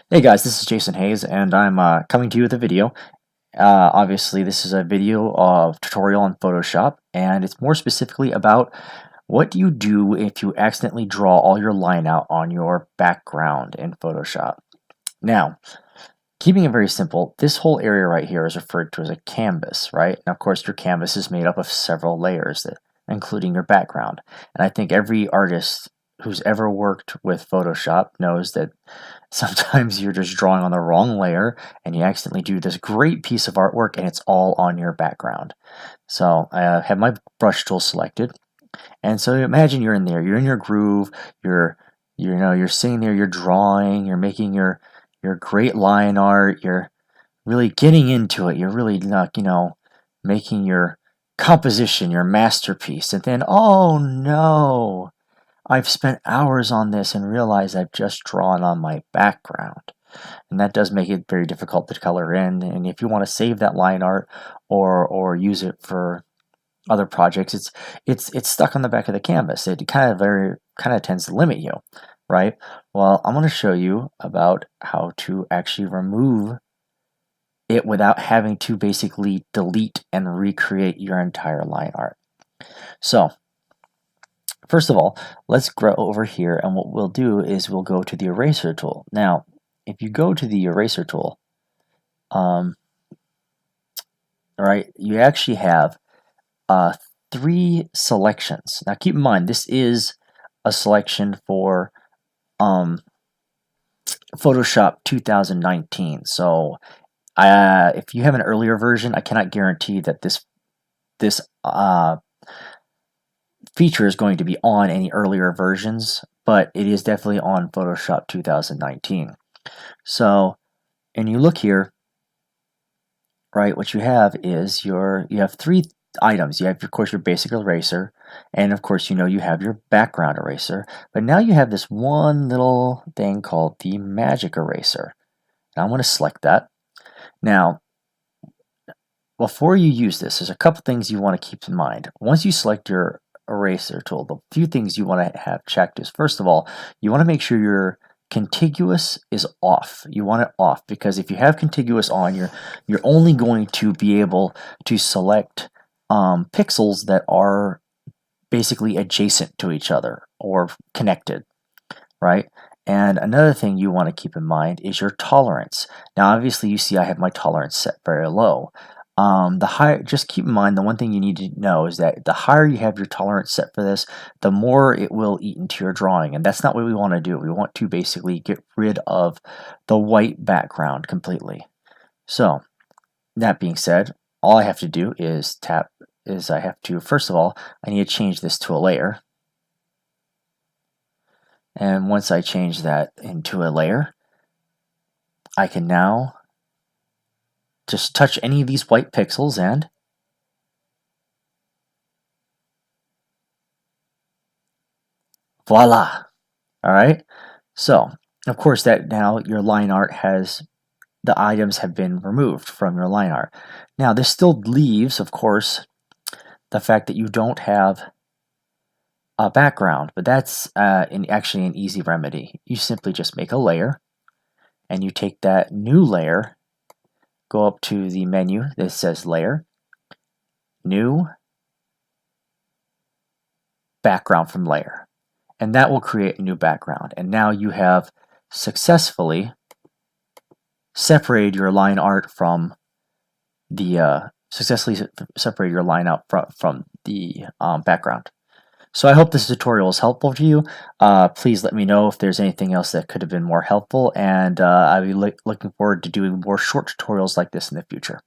Hey guys, this is Jason Hayes, and I'm coming to you with a video. Obviously, this is a video of tutorial on Photoshop, and it's more specifically about what do you do if you accidentally draw all your line out on your background in Photoshop. Now, keeping it very simple, this whole area right here is referred to as a canvas, right? And of course, your canvas is made up of several layers, including your background. And I think every artist who's ever worked with Photoshop knows that sometimes you're just drawing on the wrong layer and you accidentally do this great piece of artwork and it's all on your background. So I have my brush tool selected, and so imagine you're in there, you're in your groove, you're sitting there, you're drawing, you're making your great line art, you're really getting into it, you're really making your composition, your masterpiece, and then oh no, I've spent hours on this and realized I've just drawn on my background. And that does make it very difficult to color in. And if you want to save that line art or use it for other projects, it's stuck on the back of the canvas. It kind of tends to limit you, right? Well, I'm going to show you about how to actually remove it without having to basically delete and recreate your entire line art. So first of all, let's go over here, and what we'll do is we'll go to the eraser tool. Now, if you go to the eraser tool, right, you actually have 3 selections. Now, keep in mind, this is a selection for Photoshop 2019. So, if you have an earlier version, I cannot guarantee that this feature is going to be on any earlier versions, but it is definitely on Photoshop 2019. So, and you look here, right, what you have is you have 3 items. You have, of course, your basic eraser, and of course, you have your background eraser, but now you have this one little thing called the magic eraser. Now I'm going to select that. Now, before you use this, there's a couple things you want to keep in mind. Once you select your eraser tool, the few things you want to have checked is, first of all, you want to make sure your contiguous is off. You want it off because if you have contiguous on, you're only going to be able to select pixels that are basically adjacent to each other or connected, right? And another thing you want to keep in mind is your tolerance. Now, obviously, you see I have my tolerance set very low. Just keep in mind, the one thing you need to know is that the higher you have your tolerance set for this, the more it will eat into your drawing, and that's not what we want to do. We want to basically get rid of the white background completely. So, that being said, all I have to do is first of all, I need to change this to a layer. And once I change that into a layer, I can now just touch any of these white pixels and voila. All right. So, of course, that now your line art the items have been removed from your line art. Now, this still leaves, of course, the fact that you don't have a background, but that's actually an easy remedy. You simply just make a layer, and you take that new layer, go up to the menu that says Layer, New, Background from Layer, and that will create a new background. And now you have successfully separated your line art from the background. So I hope this tutorial is helpful to you. Please let me know if there's anything else that could have been more helpful, and I'll be looking forward to doing more short tutorials like this in the future.